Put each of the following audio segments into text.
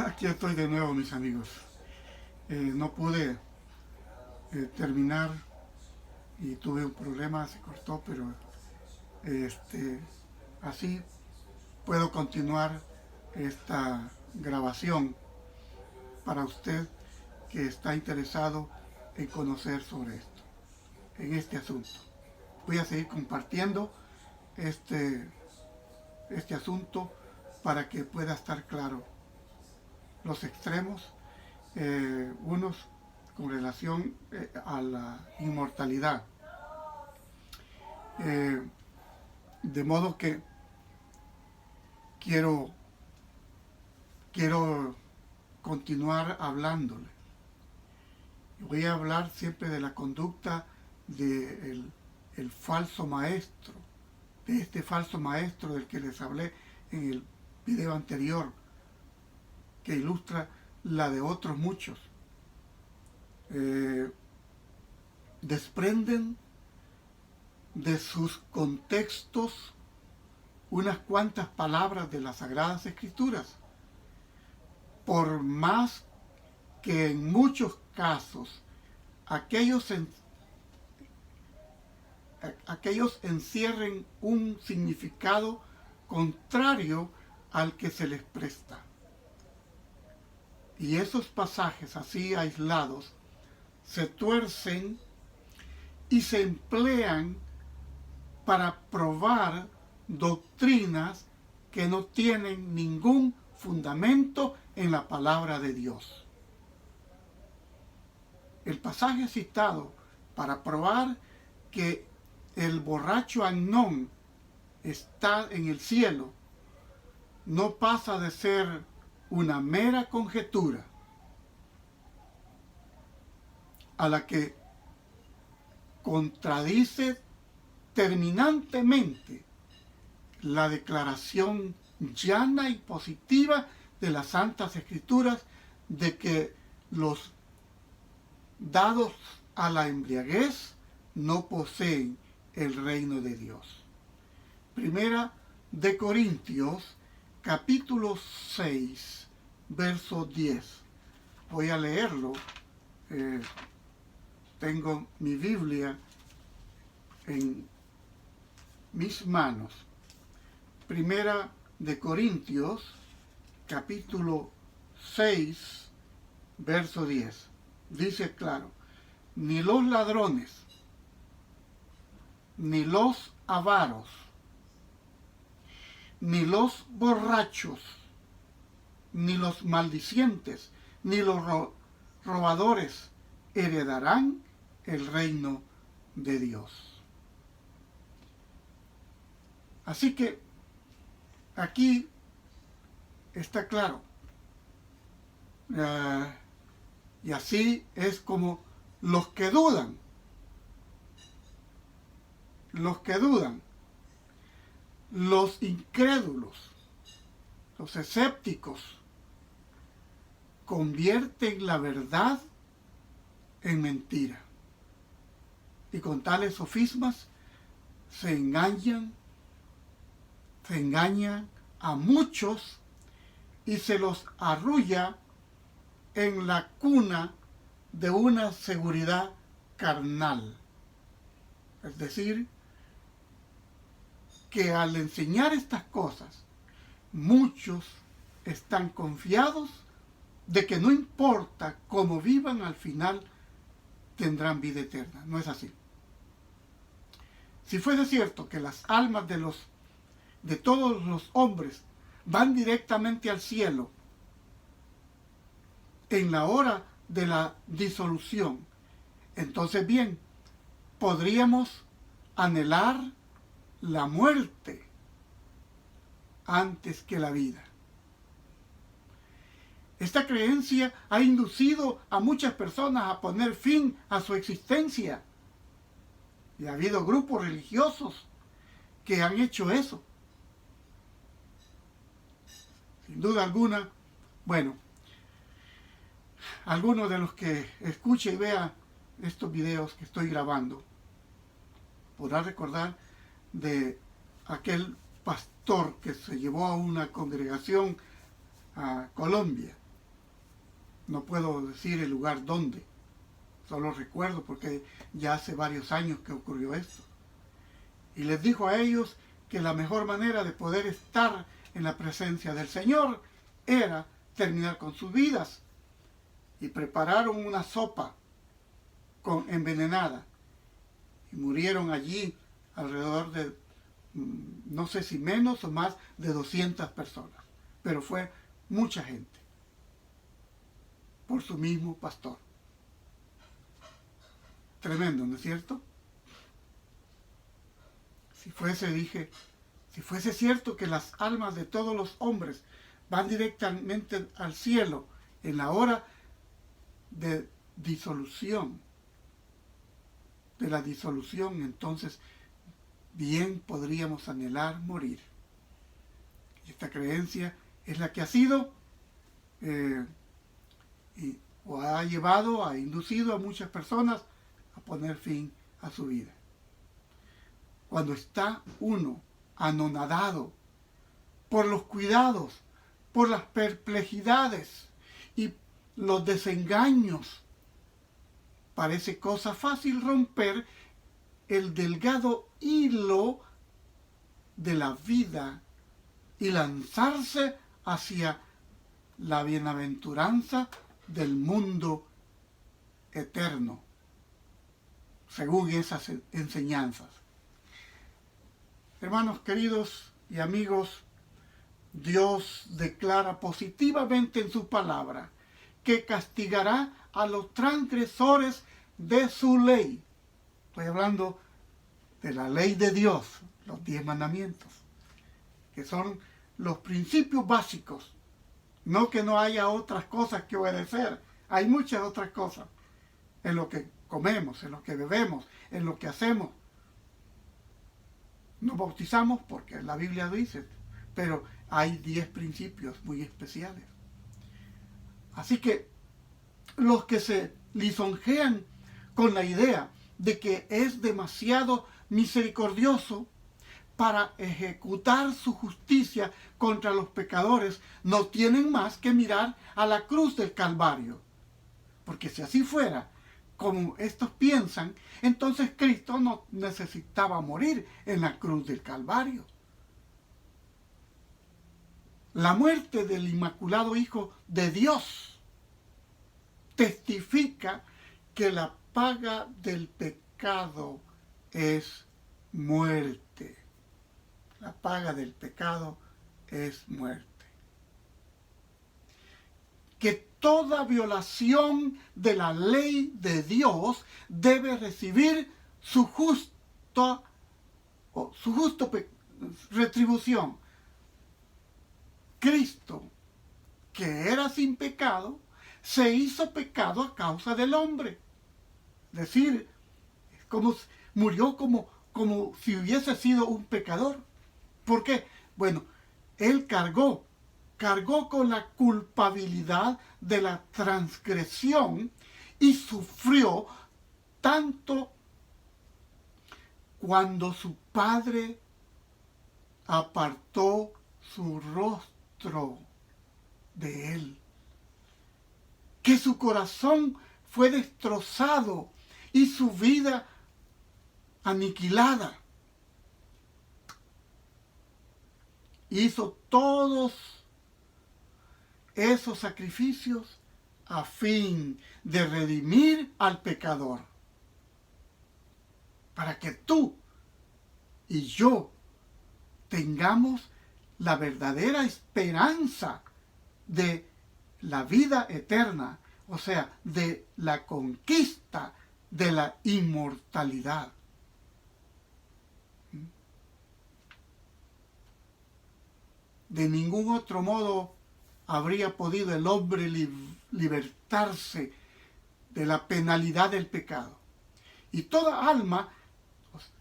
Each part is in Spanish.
Aquí estoy de nuevo, mis amigos. No pude terminar y tuve un problema, se cortó, pero este, así puedo continuar esta grabación para usted que está interesado en conocer sobre esto, en este asunto. Voy a seguir compartiendo este, este asunto para que pueda estar claro los extremos, unos con relación a la inmortalidad. Eh, de modo que quiero continuar hablándole. Voy a hablar siempre de la conducta del el falso maestro, de este falso maestro del que les hablé en el video anterior, que ilustra la de otros muchos. Desprenden de sus contextos unas cuantas palabras de las Sagradas Escrituras, por más que en muchos casos aquellos encierren un significado contrario al que se les presta. Y esos pasajes así aislados se tuercen y se emplean para probar doctrinas que no tienen ningún fundamento en la palabra de Dios. El pasaje citado para probar que el borracho Amnón está en el cielo no pasa de ser una mera conjetura a la que contradice terminantemente la declaración llana y positiva de las Santas Escrituras de que los dados a la embriaguez no poseen el reino de Dios. Primera de Corintios, capítulo 6, verso 10. Voy a leerlo. Tengo mi Biblia en mis manos. Primera de Corintios, capítulo 6, verso 10. Dice claro: ni los ladrones, ni los avaros, ni los borrachos, ni los maldicientes, ni los robadores heredarán el reino de Dios. Así que aquí está claro. Y así es como los que dudan, los incrédulos, los escépticos, convierten la verdad en mentira. Y con tales sofismas se engañan a muchos y se los arrulla en la cuna de una seguridad carnal. Es decir, que al enseñar estas cosas, muchos están confiados de que no importa cómo vivan, al final tendrán vida eterna. No es así. Si fuese cierto que las almas de todos los hombres van directamente al cielo en la hora de la disolución, entonces bien, podríamos anhelar la muerte antes que la vida. Esta creencia ha inducido a muchas personas a poner fin a su existencia. Y ha habido grupos religiosos que han hecho eso. Sin duda alguna, bueno, algunos de los que escuche y vea estos videos que estoy grabando podrá recordar de aquel pastor que se llevó a una congregación a Colombia No puedo decir el lugar donde, solo recuerdo porque ya hace varios años que ocurrió esto. Y les dijo a ellos que la mejor manera de poder estar en la presencia del Señor era terminar con sus vidas. Y prepararon una sopa envenenada. Y murieron allí alrededor de, no sé si menos o más de 200 personas. Pero fue mucha gente. Por su mismo pastor. Tremendo, ¿no es cierto? Si fuese cierto que las almas de todos los hombres van directamente al cielo en la hora de la disolución, entonces bien podríamos anhelar morir. Y esta creencia es la que ha sido o ha inducido a muchas personas a poner fin a su vida. Cuando está uno anonadado por los cuidados, por las perplejidades y los desengaños, parece cosa fácil romper el delgado hilo de la vida y lanzarse hacia la bienaventuranza del mundo eterno, según esas enseñanzas. Hermanos queridos y amigos, Dios declara positivamente en su palabra que castigará a los transgresores de su ley. Estoy hablando de la ley de Dios, los 10 mandamientos, que son los principios básicos. No que no haya otras cosas que obedecer, hay muchas otras cosas en lo que comemos, en lo que bebemos, en lo que hacemos. Nos bautizamos porque la Biblia dice, pero hay 10 principios muy especiales. Así que los que se lisonjean con la idea de que es demasiado misericordioso para ejecutar su justicia contra los pecadores, no tienen más que mirar a la cruz del Calvario. Porque si así fuera, como estos piensan, entonces Cristo no necesitaba morir en la cruz del Calvario. La muerte del Inmaculado Hijo de Dios testifica que la paga del pecado es muerte. La paga del pecado es muerte. Que toda violación de la ley de Dios debe recibir su justa retribución. Cristo, que era sin pecado, se hizo pecado a causa del hombre. Es decir, murió como si hubiese sido un pecador. ¿Por qué? Bueno, él cargó con la culpabilidad de la transgresión y sufrió tanto cuando su padre apartó su rostro de él, que su corazón fue destrozado y su vida aniquilada. Hizo todos esos sacrificios a fin de redimir al pecador, para que tú y yo tengamos la verdadera esperanza de la vida eterna, o sea, de la conquista de la inmortalidad. De ningún otro modo habría podido el hombre libertarse de la penalidad del pecado. Y toda alma,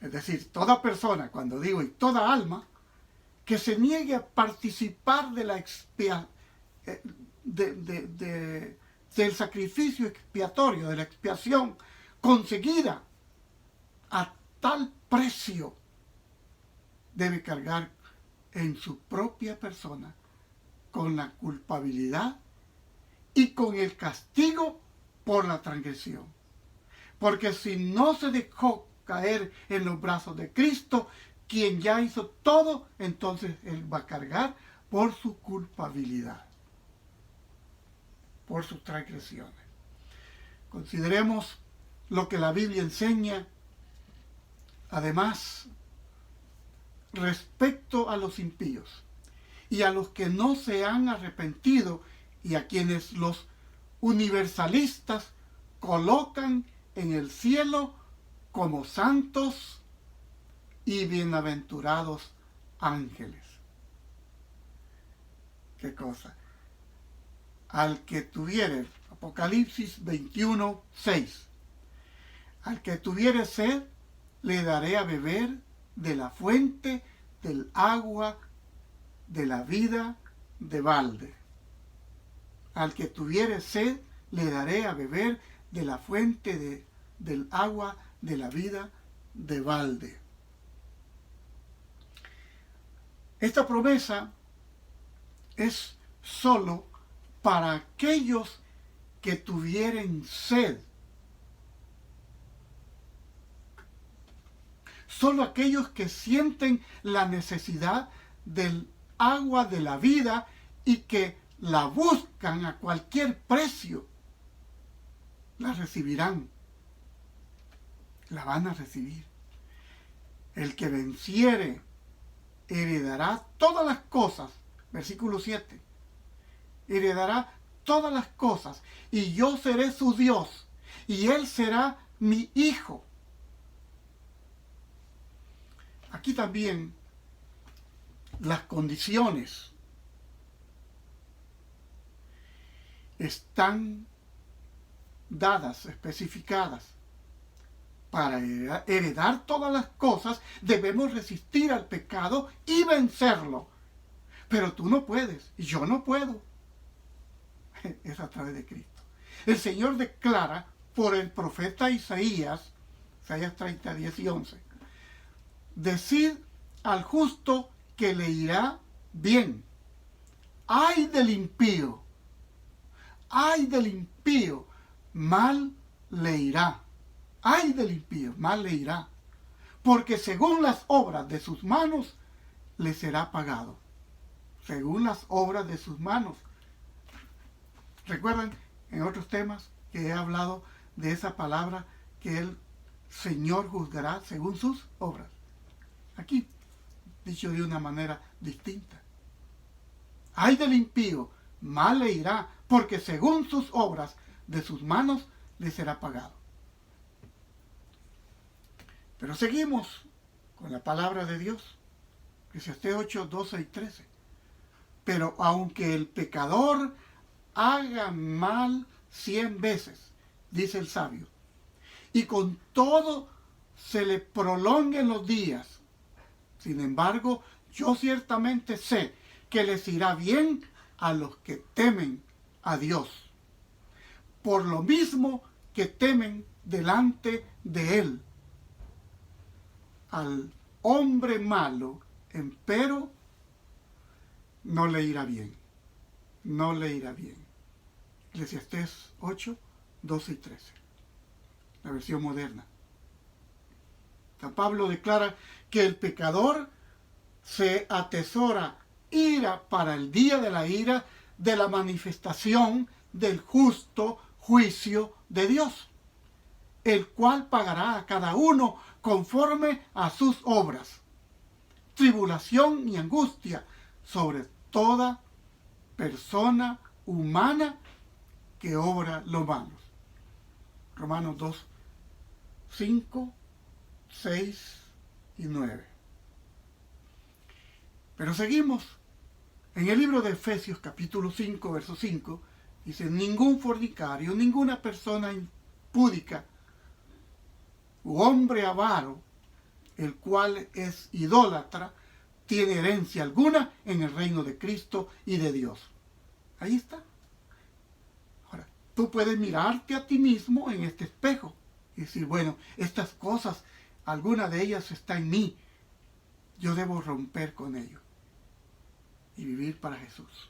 es decir, toda persona, cuando digo y toda alma, que se niegue a participar de la del sacrificio expiatorio, de la expiación conseguida a tal precio, debe cargar en su propia persona con la culpabilidad y con el castigo por la transgresión. Porque si no se dejó caer en los brazos de Cristo, quien ya hizo todo, entonces Él va a cargar por su culpabilidad, por sus transgresiones. Consideremos lo que la Biblia enseña, además, respecto a los impíos y a los que no se han arrepentido y a quienes los universalistas colocan en el cielo como santos y bienaventurados ángeles. ¿Qué cosa? Al que tuviere, Apocalipsis 21, 6, al que tuviere sed, le daré a beber de la fuente del agua de la vida de balde. Al que tuviere sed, le daré a beber de la fuente del agua de la vida de balde. Esta promesa es solo para aquellos que tuvieren sed. Solo aquellos que sienten la necesidad del agua de la vida y que la buscan a cualquier precio, la recibirán. La van a recibir. El que venciere heredará todas las cosas. Versículo 7. Heredará todas las cosas, y yo seré su Dios, y él será mi hijo. Aquí también las condiciones están dadas, especificadas. Para heredar todas las cosas debemos resistir al pecado y vencerlo. Pero tú no puedes, y yo no puedo. Es a través de Cristo. El Señor declara por el profeta Isaías 30, 10 y 11. Decid al justo que le irá bien. ¡Ay del impío! ¡Ay del impío! Mal le irá. ¡Ay del impío! Mal le irá. Porque según las obras de sus manos le será pagado. Según las obras de sus manos. ¿Recuerdan en otros temas que he hablado de esa palabra que el Señor juzgará según sus obras? Aquí, dicho de una manera distinta. ¡Ay del impío! Mal le irá, porque según sus obras de sus manos le será pagado. Pero seguimos con la palabra de Dios. Eclesiastés 8, 12 y 13. Pero aunque el pecador haga mal 100 veces, dice el sabio, y con todo se le prolonguen los días, sin embargo, yo ciertamente sé que les irá bien a los que temen a Dios, por lo mismo que temen delante de Él. Al hombre malo, empero, no le irá bien. No le irá bien. Eclesiastés 8, 12 y 13. La versión moderna. San Pablo declara que el pecador se atesora ira para el día de la ira de la manifestación del justo juicio de Dios, el cual pagará a cada uno conforme a sus obras. Tribulación y angustia sobre toda persona humana que obra lo malo. Romanos 2, 5, 6 y 9. Pero seguimos. En el libro de Efesios capítulo 5, verso 5, dice: ningún fornicario, ninguna persona impúdica u hombre avaro, el cual es idólatra, tiene herencia alguna en el reino de Cristo y de Dios. Ahí está. Ahora, tú puedes mirarte a ti mismo en este espejo y decir, bueno, estas cosas, alguna de ellas está en mí. Yo debo romper con ello y vivir para Jesús.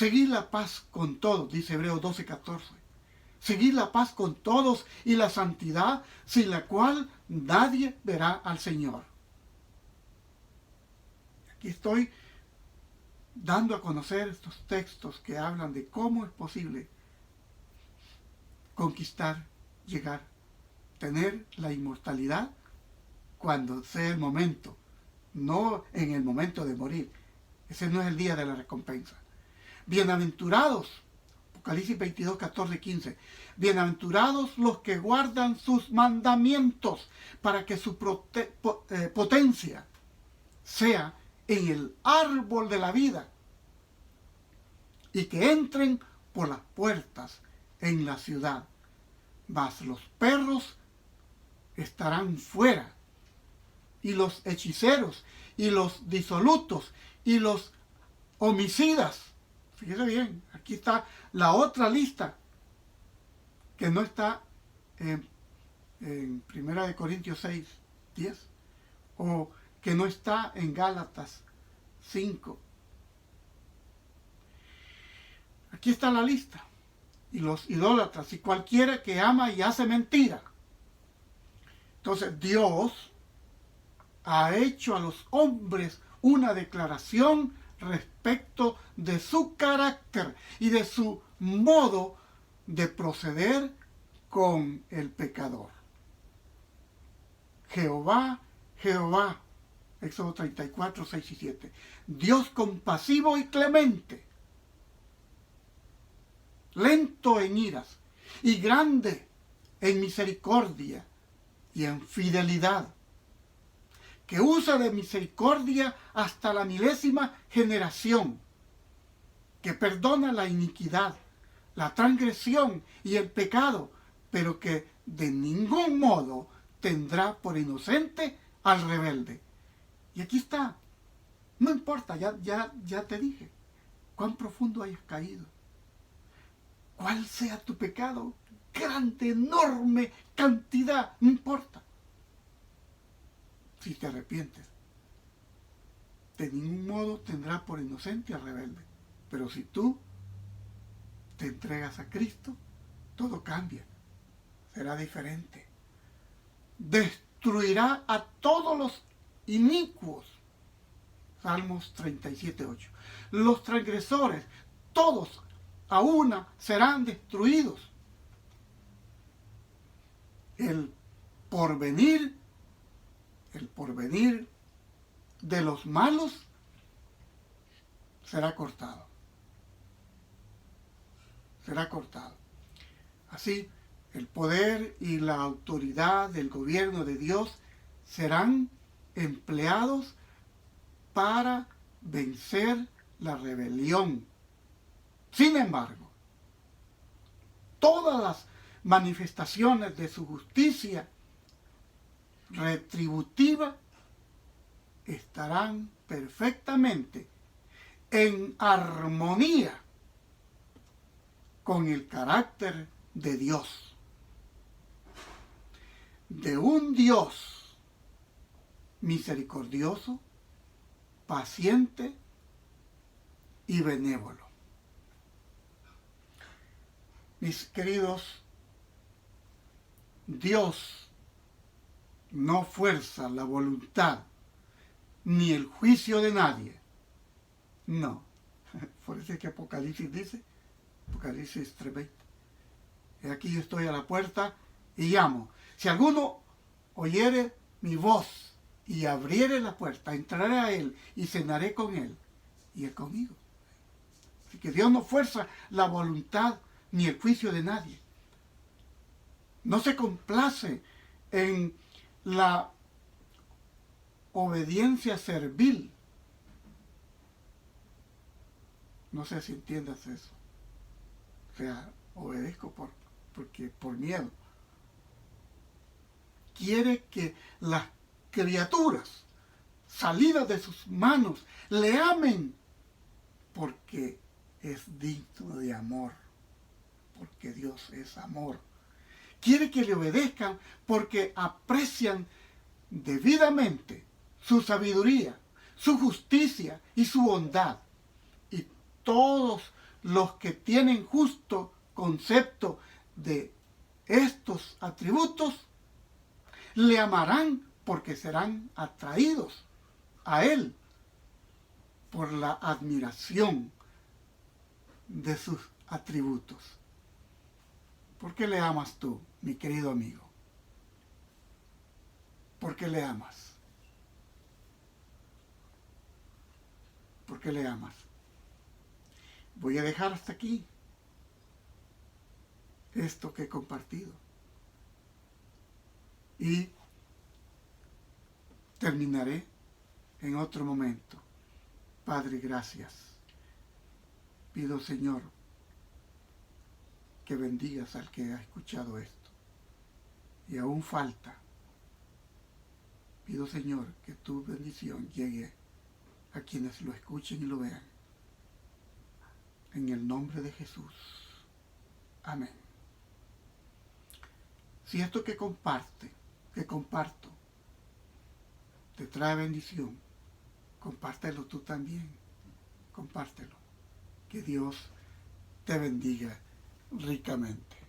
Seguid la paz con todos, dice Hebreos 12:14. Seguid la paz con todos y la santidad, sin la cual nadie verá al Señor. Aquí estoy dando a conocer estos textos que hablan de cómo es posible conquistar, llegar, tener la inmortalidad cuando sea el momento, no en el momento de morir. Ese no es el día de la recompensa. Bienaventurados, Apocalipsis 22, 14, 15. Bienaventurados los que guardan sus mandamientos para que su potencia sea en el árbol de la vida y que entren por las puertas en la ciudad. Mas los perros estarán fuera, y los hechiceros, y los disolutos, y los homicidas. Fíjese bien, aquí está la otra lista que no está en 1 Corintios 6, 10, o que no está en Gálatas 5. Aquí está la lista. Y los idólatras, y cualquiera que ama y hace mentira. Entonces Dios ha hecho a los hombres una declaración respecto de su carácter y de su modo de proceder con el pecador. Jehová, Jehová, Éxodo 34, 6 y 7. Dios compasivo y clemente, lento en iras y grande en misericordia y en fidelidad, que usa de misericordia hasta la 1000ª generación, que perdona la iniquidad, la transgresión y el pecado, pero que de ningún modo tendrá por inocente al rebelde. Y aquí está. No importa, ya te dije cuán profundo hayas caído, cuál sea tu pecado, grande, enorme cantidad, no importa. Si te arrepientes, de ningún modo tendrá por inocente al rebelde. Pero si tú te entregas a Cristo, todo cambia, será diferente. Destruirá a todos los inicuos. Salmos 37, 8. Los transgresores, todos a una, serán destruidos. El porvenir de los malos será cortado. Será cortado. Así, el poder y la autoridad del gobierno de Dios serán empleados para vencer la rebelión. Sin embargo, todas las manifestaciones de su justicia retributiva estarán perfectamente en armonía con el carácter de Dios, de un Dios misericordioso, paciente y benévolo. Mis queridos, Dios no fuerza la voluntad ni el juicio de nadie. No. Por eso es que Apocalipsis dice, Apocalipsis 3:20. Aquí yo estoy a la puerta y llamo. Si alguno oyere mi voz y abriere la puerta, entraré a él y cenaré con él y él conmigo. Así que Dios no fuerza la voluntad ni el juicio de nadie. No se complace en la obediencia servil. No sé si entiendas eso. O sea, obedezco por miedo. Quiere que las criaturas salidas de sus manos le amen porque es digno de amor, porque Dios es amor. Quiere que le obedezcan porque aprecian debidamente su sabiduría, su justicia y su bondad. Y todos los que tienen justo concepto de estos atributos, le amarán porque serán atraídos a Él por la admiración de sus atributos. ¿Por qué le amas tú, mi querido amigo? ¿Por qué le amas? ¿Por qué le amas? Voy a dejar hasta aquí esto que he compartido. Y terminaré en otro momento. Padre, gracias. Pido, Señor, que bendigas al que ha escuchado esto. Y aún falta. Pido, Señor, que tu bendición llegue a quienes lo escuchen y lo vean. En el nombre de Jesús. Amén. Si esto que comparto, te trae bendición, compártelo tú también. Compártelo. Que Dios te bendiga ricamente.